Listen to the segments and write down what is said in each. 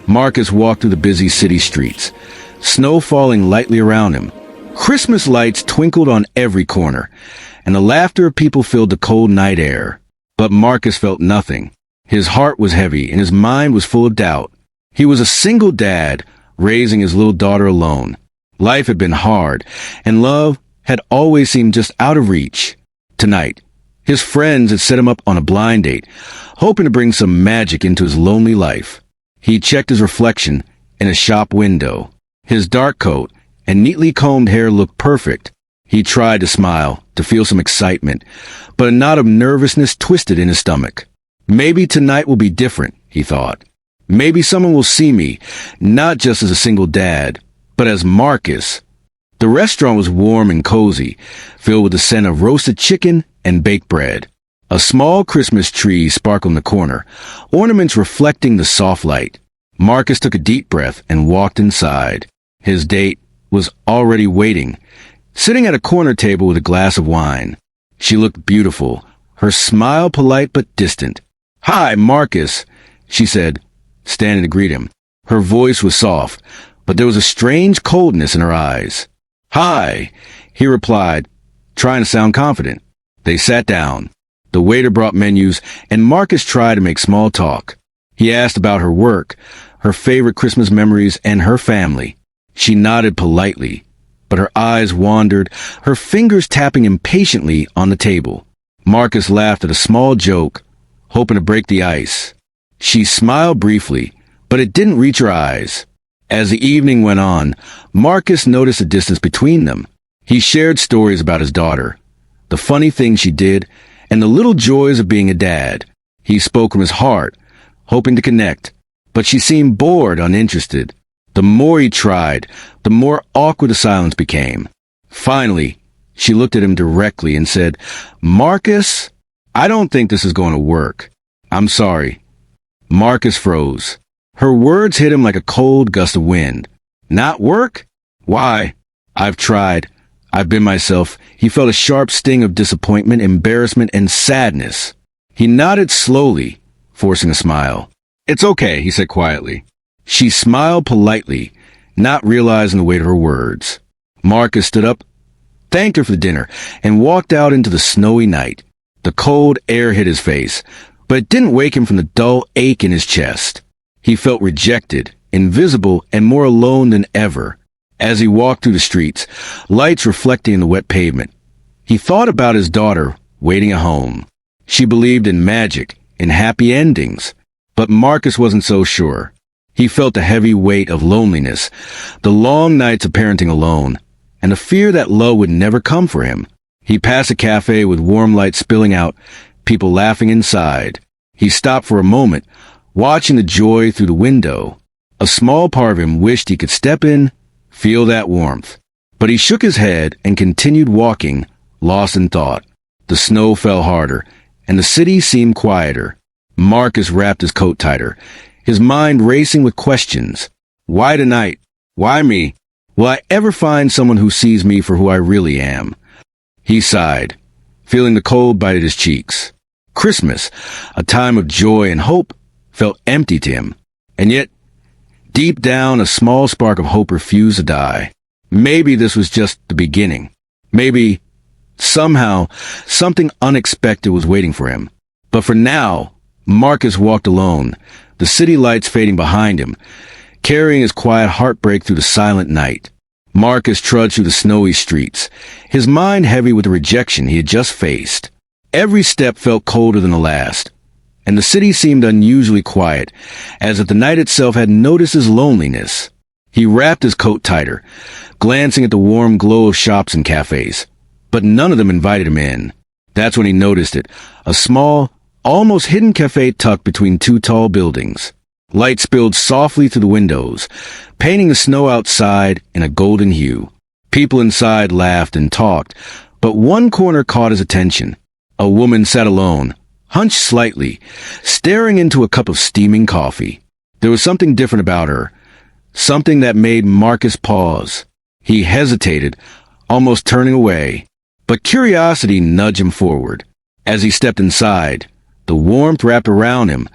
Marcus walked through the busy city streets, snow falling lightly around him. Christmas lights twinkled on every corner, and the laughter of people filled the cold night air. But Marcus felt nothing. His heart was heavy, and his mind was full of doubt. He was a single dad, raising his little daughter alone. Life had been hard, and love had always seemed just out of reach. Tonight, his friends had set him up on a blind date, hoping to bring some magic into his lonely life. He checked his reflection in a shop window. His dark coat and neatly combed hair looked perfect. He tried to smile, to feel some excitement, but a knot of nervousness twisted in his stomach. Maybe tonight will be different, he thought. Maybe someone will see me, not just as a single dad, but as Marcus. The restaurant was warm and cozy, filled with the scent of roasted chicken and baked bread. A small Christmas tree sparkled in the corner, ornaments reflecting the soft light. Marcus took a deep breath and walked inside. His date was already waiting, sitting at a corner table with a glass of wine. She looked beautiful, her smile polite but distant. "Hi, Marcus," she said, standing to greet him. Her voice was soft, but there was a strange coldness in her eyes. "Hi," he replied, trying to sound confident. They sat down. The waiter brought menus, and Marcus tried to make small talk. He asked about her work, her favorite Christmas memories, and her family. She nodded politely, but her eyes wandered, her fingers tapping impatiently on the table. Marcus laughed at a small joke, hoping to break the ice. She smiled briefly, but it didn't reach her eyes. As the evening went on, Marcus noticed a distance between them. He shared stories about his daughter, the funny things she did, and the little joys of being a dad. He spoke from his heart, hoping to connect, but she seemed bored, uninterested. The more he tried, the more awkward the silence became. Finally, she looked at him directly and said, "Marcus, I don't think this is going to work. I'm sorry." Marcus froze. Her words hit him like a cold gust of wind. "Not work? Why? I've tried. I've been myself." He felt a sharp sting of disappointment, embarrassment, and sadness. He nodded slowly, forcing a smile. "It's okay," he said quietly. She smiled politely, not realizing the weight of her words. Marcus stood up, thanked her for the dinner, and walked out into the snowy night. The cold air hit his face, but it didn't wake him from the dull ache in his chest. He felt rejected, invisible, and more alone than ever. As he walked through the streets, lights reflecting in the wet pavement, he thought about his daughter waiting at home. She believed in magic, in happy endings, but Marcus wasn't so sure. He felt the heavy weight of loneliness, the long nights of parenting alone, and the fear that love would never come for him. He passed a cafe with warm light spilling out, people laughing inside. He stopped for a moment, watching the joy through the window. A small part of him wished he could step in, feel that warmth. But he shook his head and continued walking, lost in thought. The snow fell harder, and the city seemed quieter. Marcus wrapped his coat tighter, his mind racing with questions. Why tonight? Why me? Will I ever find someone who sees me for who I really am? He sighed, feeling the cold bite at his cheeks. Christmas, a time of joy and hope, felt empty to him. And yet, deep down, a small spark of hope refused to die. Maybe this was just the beginning. Maybe, somehow, something unexpected was waiting for him. But for now, Marcus walked alone, the city lights fading behind him, carrying his quiet heartbreak through the silent night. Marcus trudged through the snowy streets, his mind heavy with the rejection he had just faced. Every step felt colder than the last, and the city seemed unusually quiet, as if the night itself had noticed his loneliness. He wrapped his coat tighter, glancing at the warm glow of shops and cafes, but none of them invited him in. That's when he noticed it, a small, almost hidden cafe tucked between two tall buildings. Light spilled softly through the windows, painting the snow outside in a golden hue. People inside laughed and talked, but one corner caught his attention. A woman sat alone, hunched slightly, staring into a cup of steaming coffee. There was something different about her, something that made Marcus pause. He hesitated, almost turning away, but curiosity nudged him forward. As he stepped inside, the warmth wrapped around him,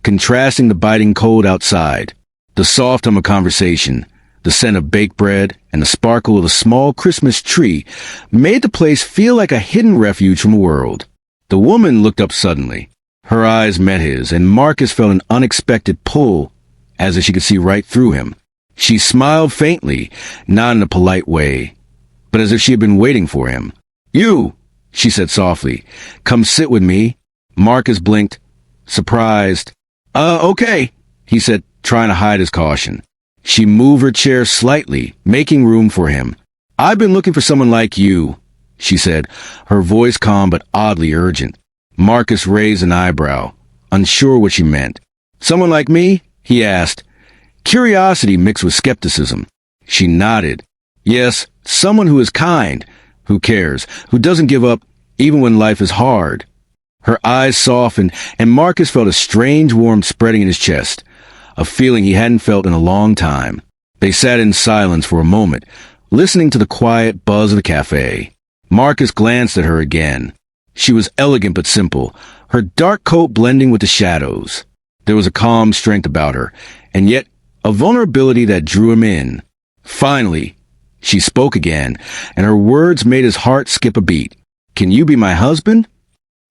contrasting the biting cold outside. The soft hum of conversation, the scent of baked bread, and the sparkle of a small Christmas tree made the place feel like a hidden refuge from the world. The woman looked up suddenly. Her eyes met his, and Marcus felt an unexpected pull, as if she could see right through him. She smiled faintly, not in a polite way, but as if she had been waiting for him. "You," she said softly, "come sit with me." Marcus blinked, surprised. Okay," he said, trying to hide his caution. She moved her chair slightly, making room for him. "I've been looking for someone like you," she said, her voice calm but oddly urgent. Marcus raised an eyebrow, unsure what she meant. "Someone like me?" he asked, curiosity mixed with skepticism. She nodded. "Yes, someone who is kind, who cares, who doesn't give up even when life is hard." Her eyes softened, and Marcus felt a strange warmth spreading in his chest, a feeling he hadn't felt in a long time. They sat in silence for a moment, listening to the quiet buzz of the cafe. Marcus glanced at her again. She was elegant but simple, her dark coat blending with the shadows. There was a calm strength about her, and yet a vulnerability that drew him in. Finally, she spoke again, and her words made his heart skip a beat. "Can you be my husband?"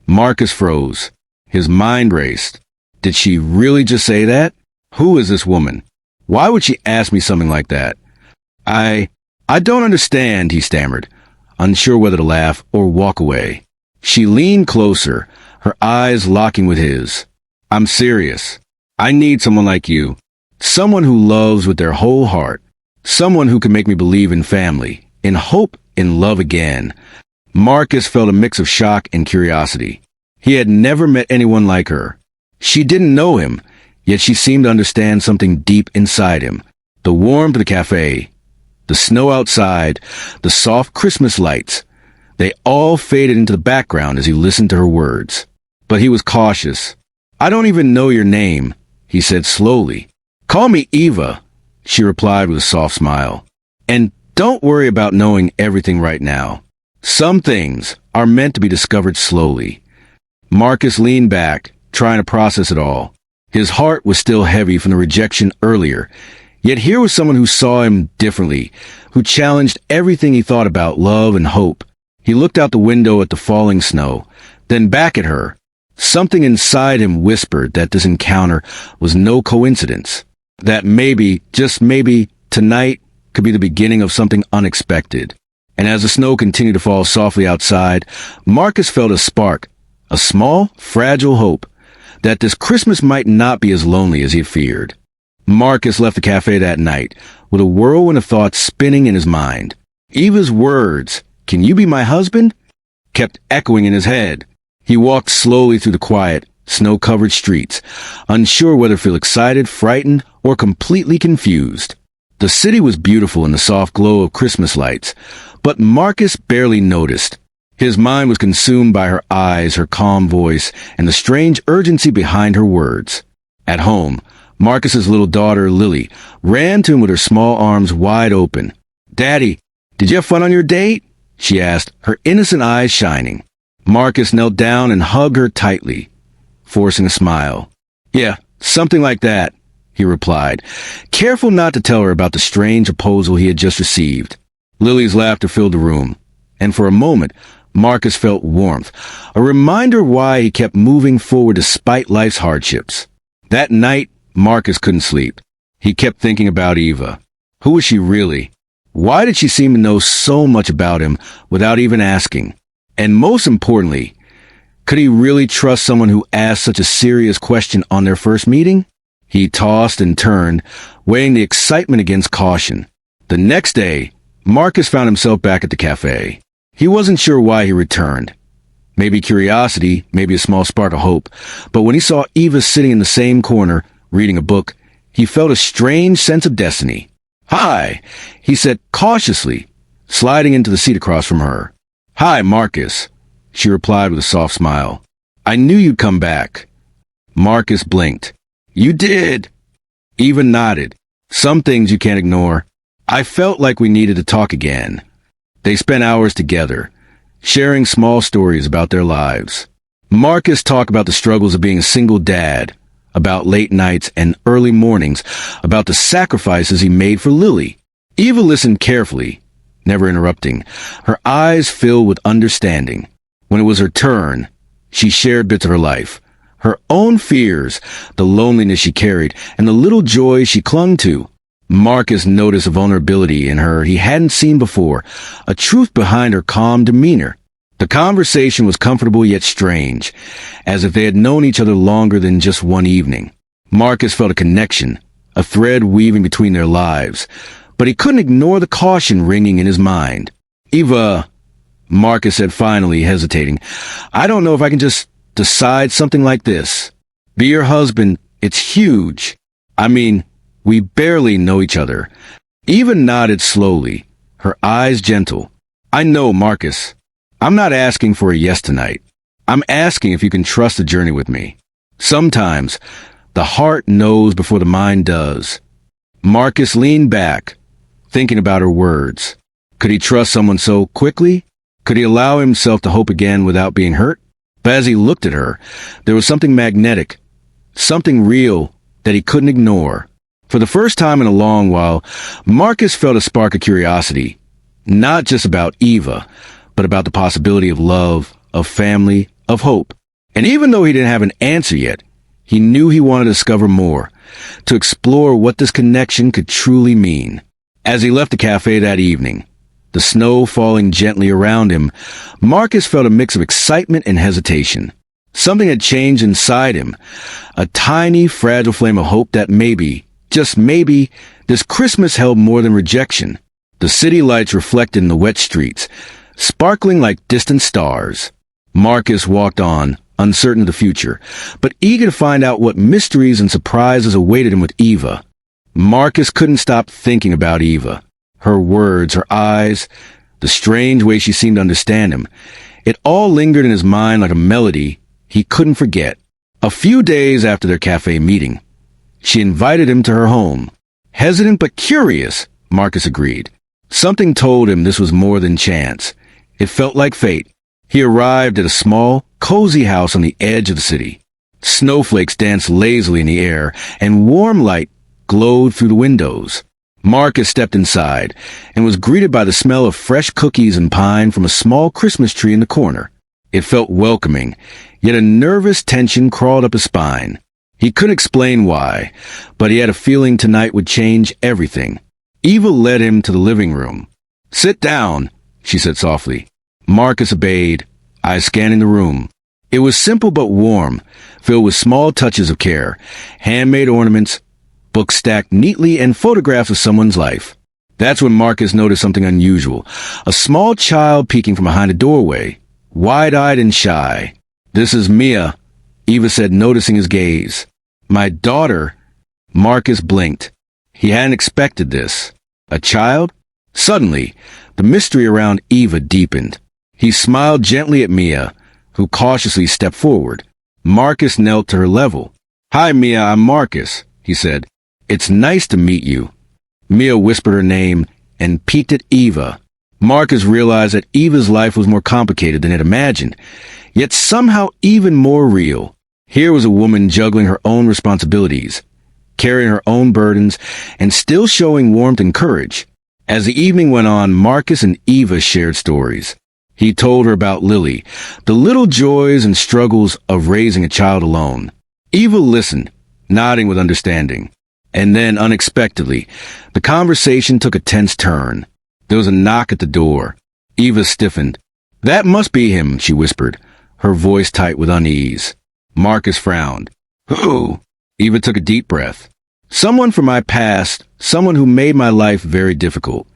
Marcus froze. His mind raced. Did she really just say that? Who is this woman? Why would she ask me something like that? I don't understand, he stammered, unsure whether to laugh or walk away. She leaned closer, her eyes locking with his. "I'm serious. I need someone like you. Someone who loves with their whole heart. Someone who can make me believe in family, in hope, in love again." Marcus felt a mix of shock and curiosity. He had never met anyone like her. She didn't know him, yet she seemed to understand something deep inside him. The warmth of the cafe, the snow outside, the soft Christmas lights, they all faded into the background as he listened to her words. But he was cautious. "I don't even know your name," he said slowly. "Call me Eva," she replied with a soft smile. "And don't worry about knowing everything right now. Some things are meant to be discovered slowly." Marcus leaned back, trying to process it all. His heart was still heavy from the rejection earlier, yet here was someone who saw him differently, who challenged everything he thought about love and hope. He looked out the window at the falling snow, then back at her. Something inside him whispered that this encounter was no coincidence, that maybe, just maybe, tonight could be the beginning of something unexpected. And as the snow continued to fall softly outside, Marcus felt a spark, a small, fragile hope, that this Christmas might not be as lonely as he had feared. Marcus left the cafe that night, with a whirlwind of thoughts spinning in his mind. Eva's words, "Can you be my husband?" kept echoing in his head. He walked slowly through the quiet, snow-covered streets, unsure whether to feel excited, frightened, or completely confused. The city was beautiful in the soft glow of Christmas lights, but Marcus barely noticed. His mind was consumed by her eyes, her calm voice, and the strange urgency behind her words. At home, Marcus's little daughter, Lily, ran to him with her small arms wide open. "Daddy, did you have fun on your date?" she asked, her innocent eyes shining. Marcus knelt down and hugged her tightly, forcing a smile. "Yeah, something like that," he replied, careful not to tell her about the strange proposal he had just received. Lily's laughter filled the room, and for a moment, Marcus felt warmth, a reminder why he kept moving forward despite life's hardships. That night, Marcus couldn't sleep. He kept thinking about Eva. Who was she really? Why did she seem to know so much about him without even asking? And most importantly, could he really trust someone who asked such a serious question on their first meeting? He tossed and turned, weighing the excitement against caution. The next day, Marcus found himself back at the cafe. He wasn't sure why he returned. Maybe curiosity, maybe a small spark of hope. But when he saw Eva sitting in the same corner, reading a book, he felt a strange sense of destiny. "Hi," he said cautiously, sliding into the seat across from her. "Hi, Marcus," she replied with a soft smile. "I knew you'd come back." Marcus blinked. "You did." Eva nodded. "Some things you can't ignore. I felt like we needed to talk again." They spent hours together, sharing small stories about their lives. Marcus talked about the struggles of being a single dad, about late nights and early mornings, about the sacrifices he made for Lily. Eva listened carefully, never interrupting, her eyes filled with understanding. When it was her turn, she shared bits of her life, her own fears, the loneliness she carried, and the little joys she clung to. Marcus noticed a vulnerability in her he hadn't seen before, a truth behind her calm demeanor. The conversation was comfortable yet strange, as if they had known each other longer than just one evening. Marcus felt a connection, a thread weaving between their lives, but he couldn't ignore the caution ringing in his mind. "Eva," Marcus said finally, hesitating, "I don't know if I can just decide something like this. Be your husband, it's huge. I mean, we barely know each other." Eva nodded slowly, her eyes gentle. "I know, Marcus. I'm not asking for a yes tonight. I'm asking if you can trust the journey with me. Sometimes, the heart knows before the mind does." Marcus leaned back, thinking about her words. Could he trust someone so quickly? Could he allow himself to hope again without being hurt? But as he looked at her, there was something magnetic, something real that he couldn't ignore. For the first time in a long while, Marcus felt a spark of curiosity, not just about Eva, but about the possibility of love, of family, of hope. And even though he didn't have an answer yet, he knew he wanted to discover more, to explore what this connection could truly mean. As he left the cafe that evening, the snow falling gently around him, Marcus felt a mix of excitement and hesitation. Something had changed inside him, a tiny, fragile flame of hope that maybe, just maybe, this Christmas held more than rejection. The city lights reflected in the wet streets, sparkling like distant stars. Marcus walked on, uncertain of the future, but eager to find out what mysteries and surprises awaited him with Eva. Marcus couldn't stop thinking about Eva. Her words, her eyes, the strange way she seemed to understand him. It all lingered in his mind like a melody he couldn't forget. A few days after their cafe meeting, she invited him to her home. Hesitant but curious, Marcus agreed. Something told him this was more than chance. It felt like fate. He arrived at a small, cozy house on the edge of the city. Snowflakes danced lazily in the air, and warm light glowed through the windows. Marcus stepped inside and was greeted by the smell of fresh cookies and pine from a small Christmas tree in the corner. It felt welcoming, yet a nervous tension crawled up his spine. He couldn't explain why, but he had a feeling tonight would change everything. Eva led him to the living room. "Sit down," she said softly. Marcus obeyed, eyes scanning the room. It was simple but warm, filled with small touches of care, handmade ornaments, books stacked neatly, and photographs of someone's life. That's when Marcus noticed something unusual. A small child peeking from behind a doorway, wide-eyed and shy. "This is Mia," Eva said, noticing his gaze. "My daughter." Marcus blinked. He hadn't expected this. A child? Suddenly, the mystery around Eva deepened. He smiled gently at Mia, who cautiously stepped forward. Marcus knelt to her level. "Hi, Mia, I'm Marcus," he said. "It's nice to meet you." Mia whispered her name and peeked at Eva. Marcus realized that Eva's life was more complicated than it imagined, yet somehow even more real. Here was a woman juggling her own responsibilities, carrying her own burdens, and still showing warmth and courage. As the evening went on, Marcus and Eva shared stories. He told her about Lily, the little joys and struggles of raising a child alone. Eva listened, nodding with understanding. And then, unexpectedly, the conversation took a tense turn. There was a knock at the door. Eva stiffened. "That must be him," she whispered, her voice tight with unease. Marcus frowned. "Who?" Eva took a deep breath. "Someone from my past, someone who made my life very difficult."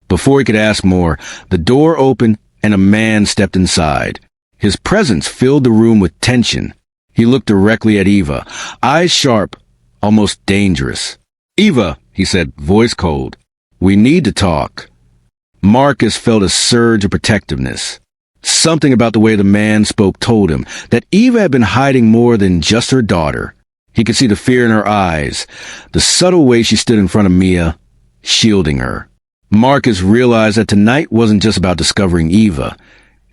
Before he could ask more, the door opened and a man stepped inside. His presence filled the room with tension. He looked directly at Eva, eyes sharp, almost dangerous. "Eva," he said, voice cold, "we need to talk." Marcus felt a surge of protectiveness. Something about the way the man spoke told him that Eva had been hiding more than just her daughter. He could see the fear in her eyes, the subtle way she stood in front of Mia, shielding her. Marcus realized that tonight wasn't just about discovering Eva.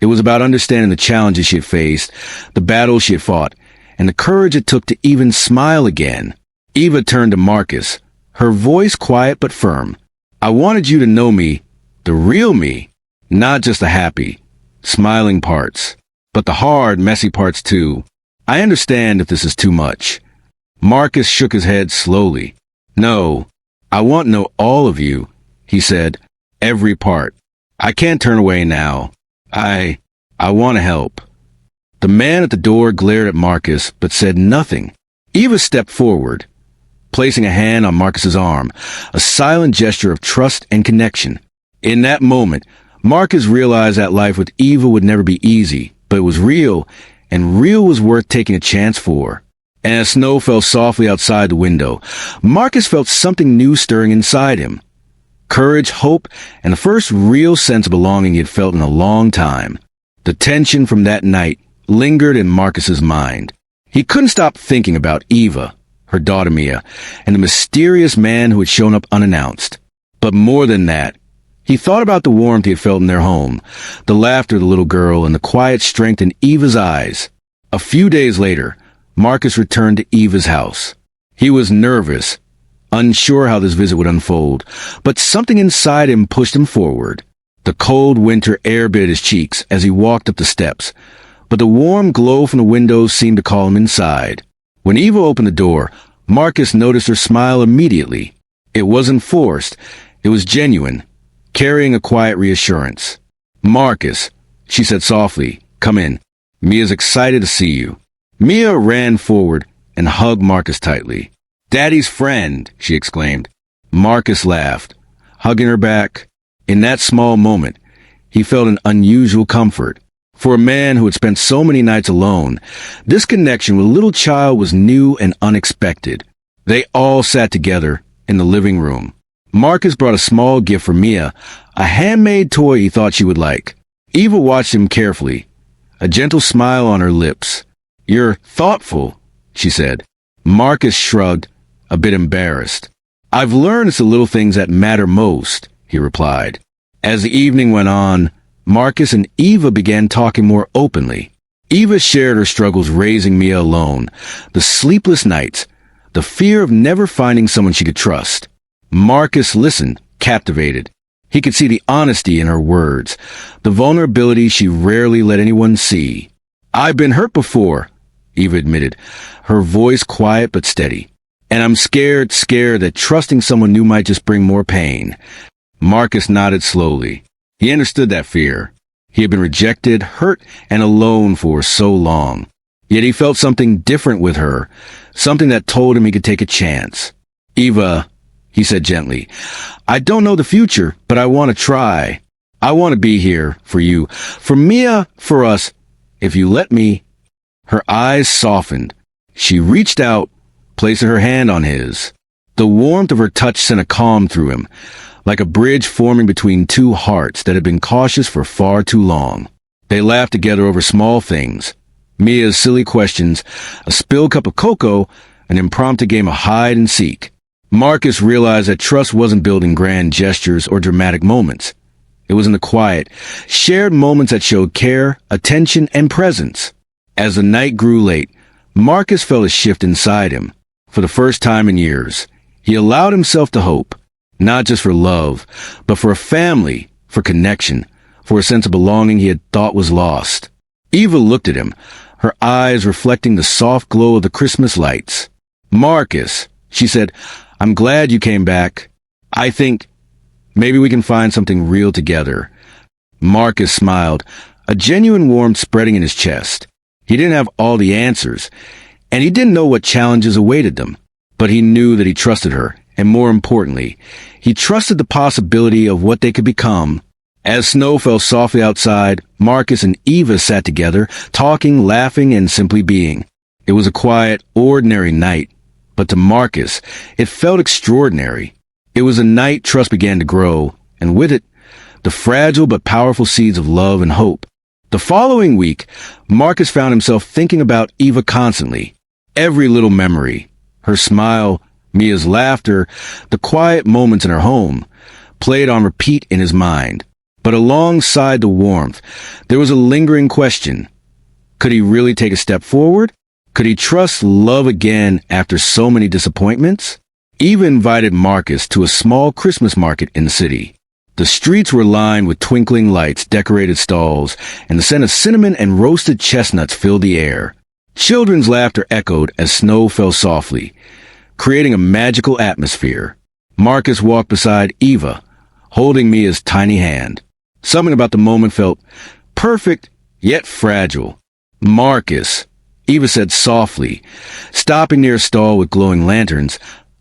It was about understanding the challenges she had faced, the battles she had fought, and the courage it took to even smile again. Eva turned to Marcus, her voice quiet but firm. "I wanted you to know me, the real me, not just the happy, smiling parts, but the hard, messy parts too. I understand if this is too much." Marcus shook his head slowly. "No, I want to know all of you," he said. "Every part. I can't turn away now. I want to help." The man at the door glared at Marcus, but said nothing. Eva stepped forward, placing a hand on Marcus's arm, a silent gesture of trust and connection. In that moment, Marcus realized that life with Eva would never be easy, but it was real, and real was worth taking a chance for. And as snow fell softly outside the window, Marcus felt something new stirring inside him. Courage, hope, and the first real sense of belonging he had felt in a long time. The tension from that night lingered in Marcus's mind. He couldn't stop thinking about Eva, her daughter Mia, and the mysterious man who had shown up unannounced. But more than that, he thought about the warmth he had felt in their home, the laughter of the little girl, and the quiet strength in Eva's eyes. A few days later, Marcus returned to Eva's house. He was nervous, unsure how this visit would unfold, but something inside him pushed him forward. The cold winter air bit his cheeks as he walked up the steps, but the warm glow from the windows seemed to call him inside. When Eva opened the door, Marcus noticed her smile immediately. It wasn't forced, it was genuine, carrying a quiet reassurance. "Marcus," she said softly, "come in. Mia's excited to see you." Mia ran forward and hugged Marcus tightly. "Daddy's friend," she exclaimed. Marcus laughed, hugging her back. In that small moment, he felt an unusual comfort. For a man who had spent so many nights alone, this connection with a little child was new and unexpected. They all sat together in the living room. Marcus brought a small gift for Mia, a handmade toy he thought she would like. Eva watched him carefully, a gentle smile on her lips. "You're thoughtful," she said. Marcus shrugged, a bit embarrassed. "I've learned it's the little things that matter most," he replied. As the evening went on, Marcus and Eva began talking more openly. Eva shared her struggles raising Mia alone, the sleepless nights, the fear of never finding someone she could trust. Marcus listened, captivated. He could see the honesty in her words, the vulnerability she rarely let anyone see. "I've been hurt before," Eva admitted, her voice quiet but steady. "And I'm scared that trusting someone new might just bring more pain." Marcus nodded slowly. He understood that fear. He had been rejected, hurt, and alone for so long. Yet he felt something different with her, something that told him he could take a chance. "Eva," he said gently, "I don't know the future, but I want to try. I want to be here for you, for Mia, for us, if you let me." Her eyes softened. She reached out, placing her hand on his. The warmth of her touch sent a calm through him, like a bridge forming between two hearts that had been cautious for far too long. They laughed together over small things. Mia's silly questions, a spilled cup of cocoa, an impromptu game of hide and seek. Marcus realized that trust wasn't built in grand gestures or dramatic moments. It was in the quiet, shared moments that showed care, attention, and presence. As the night grew late, Marcus felt a shift inside him. For the first time in years, he allowed himself to hope, not just for love, but for a family, for connection, for a sense of belonging he had thought was lost. Eva looked at him, her eyes reflecting the soft glow of the Christmas lights. "Marcus," she said, "I'm glad you came back. I think maybe we can find something real together." Marcus smiled, a genuine warmth spreading in his chest. He didn't have all the answers, and he didn't know what challenges awaited them, but he knew that he trusted her, and more importantly, he trusted the possibility of what they could become. As snow fell softly outside, Marcus and Eva sat together, talking, laughing, and simply being. It was a quiet, ordinary night, but to Marcus, it felt extraordinary. It was a night trust began to grow, and with it, the fragile but powerful seeds of love and hope. The following week, Marcus found himself thinking about Eva constantly. Every little memory, her smile, Mia's laughter, the quiet moments in her home, played on repeat in his mind. But alongside the warmth, there was a lingering question. Could he really take a step forward? Could he trust love again after so many disappointments? Eva invited Marcus to a small Christmas market in the city. The streets were lined with twinkling lights, decorated stalls, and the scent of cinnamon and roasted chestnuts filled the air. Children's laughter echoed as snow fell softly, creating a magical atmosphere. Marcus walked beside Eva, holding Mia's tiny hand. Something about the moment felt perfect, yet fragile. "Marcus," Eva said softly, stopping near a stall with glowing lanterns,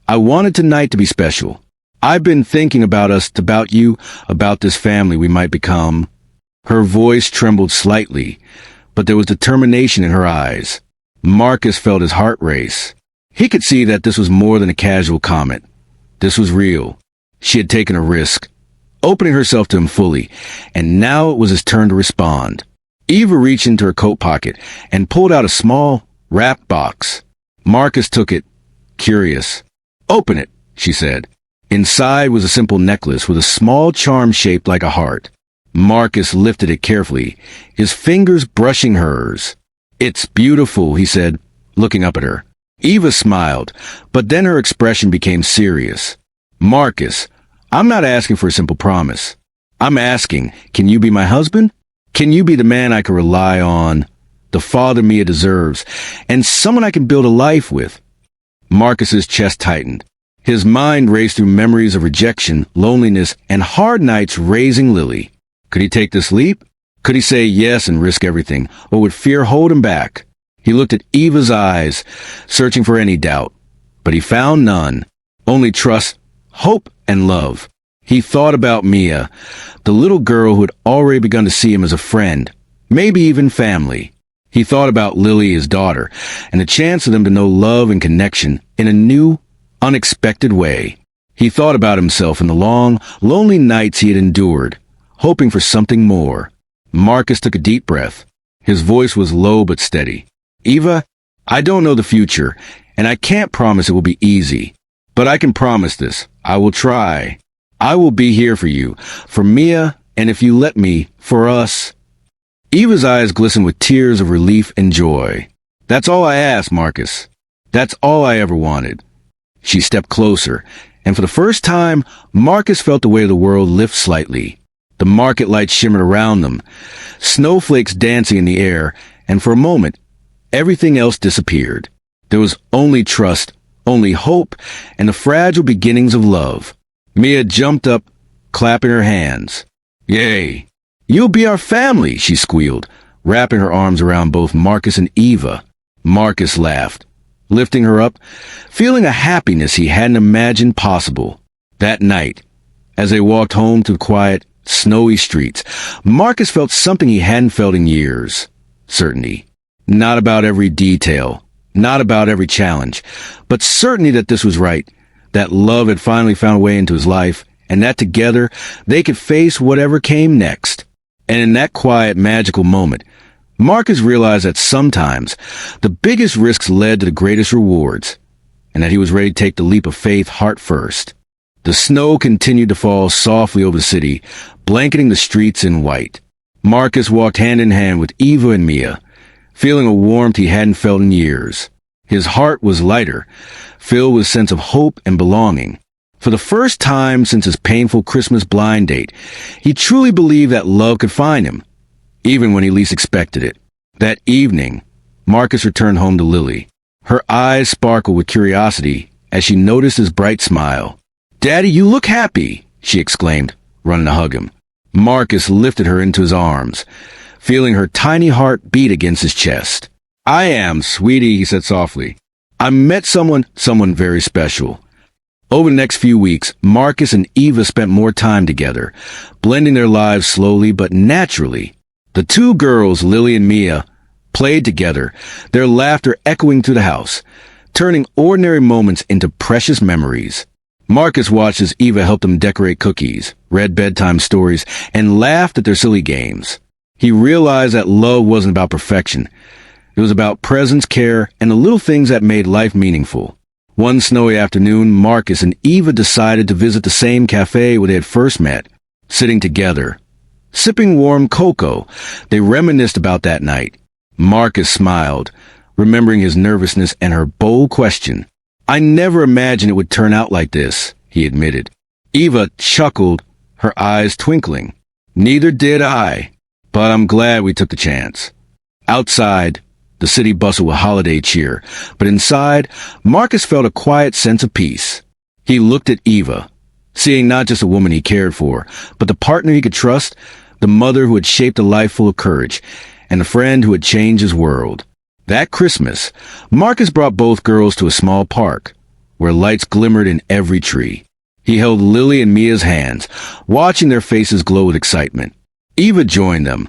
"I wanted tonight to be special. I've been thinking about us, about you, about this family we might become." Her voice trembled slightly, but there was determination in her eyes. Marcus felt his heart race. He could see that this was more than a casual comment. This was real. She had taken a risk, opening herself to him fully, and now it was his turn to respond. Eva reached into her coat pocket and pulled out a small, wrapped box. Marcus took it, curious. "Open it," she said. Inside was a simple necklace with a small charm shaped like a heart. Marcus lifted it carefully, his fingers brushing hers. "It's beautiful," he said, looking up at her. Eva smiled, but then her expression became serious. "Marcus, I'm not asking for a simple promise. I'm asking, can you be my husband? Can you be the man I can rely on, the father Mia deserves, and someone I can build a life with?" Marcus's chest tightened. His mind raced through memories of rejection, loneliness, and hard nights raising Lily. Could he take this leap? Could he say yes and risk everything, or would fear hold him back? He looked at Eva's eyes, searching for any doubt, but he found none. Only trust, hope, and love. He thought about Mia, the little girl who had already begun to see him as a friend, maybe even family. He thought about Lily, his daughter, and the chance of them to know love and connection in a new, unexpected way. He thought about himself in the long, lonely nights he had endured, hoping for something more. Marcus took a deep breath. His voice was low but steady. "Eva, I don't know the future, and I can't promise it will be easy. But I can promise this. I will try. I will be here for you, for Mia, and if you let me, for us." Eva's eyes glistened with tears of relief and joy. "That's all I asked, Marcus. That's all I ever wanted." She stepped closer, and for the first time, Marcus felt the weight of the world lift slightly. The market lights shimmered around them, snowflakes dancing in the air, and for a moment, everything else disappeared. There was only trust, only hope, and the fragile beginnings of love. Mia jumped up, clapping her hands. "Yay! You'll be our family," she squealed, wrapping her arms around both Marcus and Eva. Marcus laughed, lifting her up, feeling a happiness he hadn't imagined possible. That night, as they walked home to the quiet, snowy streets, Marcus felt something he hadn't felt in years. Certainty. Not about every detail, not about every challenge, but certainty that this was right, that love had finally found a way into his life, and that together they could face whatever came next. And in that quiet, magical moment, Marcus realized that sometimes the biggest risks led to the greatest rewards, and that he was ready to take the leap of faith heart first. The snow continued to fall softly over the city, blanketing the streets in white. Marcus walked hand in hand with Eva and Mia, feeling a warmth he hadn't felt in years. His heart was lighter, filled with a sense of hope and belonging. For the first time since his painful Christmas blind date, he truly believed that love could find him, even when he least expected it. That evening, Marcus returned home to Lily. Her eyes sparkled with curiosity as she noticed his bright smile. "Daddy, you look happy," she exclaimed, running to hug him. Marcus lifted her into his arms, feeling her tiny heart beat against his chest. "I am, sweetie," he said softly. "I met someone very special." Over the next few weeks, Marcus and Eva spent more time together, blending their lives slowly but naturally. The two girls, Lily and Mia, played together, their laughter echoing through the house, turning ordinary moments into precious memories. Marcus watched as Eva helped them decorate cookies, read bedtime stories, and laughed at their silly games. He realized that love wasn't about perfection. It was about presence, care, and the little things that made life meaningful. One snowy afternoon, Marcus and Eva decided to visit the same cafe where they had first met. Sitting together, sipping warm cocoa, they reminisced about that night. Marcus smiled, remembering his nervousness and her bold question. "I never imagined it would turn out like this," he admitted. Eva chuckled, her eyes twinkling. "Neither did I, but I'm glad we took the chance." Outside, the city bustled with holiday cheer, but inside, Marcus felt a quiet sense of peace. He looked at Eva, seeing not just a woman he cared for, but the partner he could trust, the mother who had shaped a life full of courage, and the friend who had changed his world. That Christmas, Marcus brought both girls to a small park, where lights glimmered in every tree. He held Lily and Mia's hands, watching their faces glow with excitement. Eva joined them,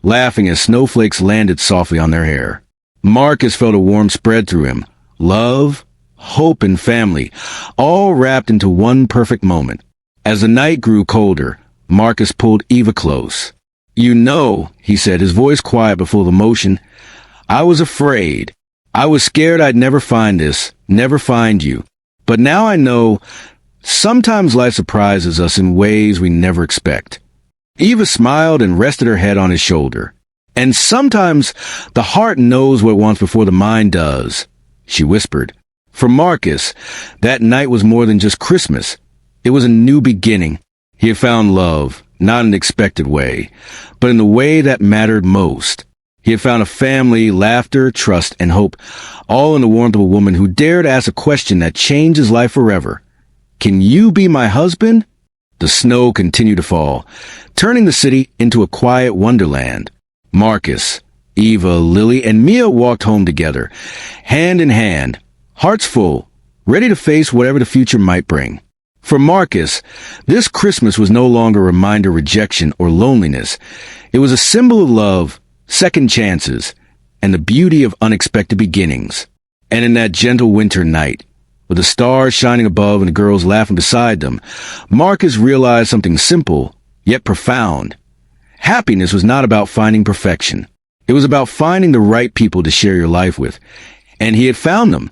laughing as snowflakes landed softly on their hair. Marcus felt a warmth spread through him. Love, hope, and family, all wrapped into one perfect moment. As the night grew colder, Marcus pulled Eva close. "You know," he said, his voice quiet but full of emotion, "I was afraid. I was scared I'd never find this, never find you. But now I know sometimes life surprises us in ways we never expect." Eva smiled and rested her head on his shoulder. "And sometimes the heart knows what it wants before the mind does," she whispered. For Marcus, that night was more than just Christmas. It was a new beginning. He had found love, not in an expected way, but in the way that mattered most. He had found a family, laughter, trust, and hope, all in the warmth of a woman who dared ask a question that changed his life forever. "Can you be my husband?" The snow continued to fall, turning the city into a quiet wonderland. Marcus, Eva, Lily, and Mia walked home together, hand in hand, hearts full, ready to face whatever the future might bring. For Marcus, this Christmas was no longer a reminder of rejection or loneliness. It was a symbol of love, second chances, and the beauty of unexpected beginnings. And in that gentle winter night, with the stars shining above and the girls laughing beside them, Marcus realized something simple, yet profound. Happiness was not about finding perfection. It was about finding the right people to share your life with. And he had found them.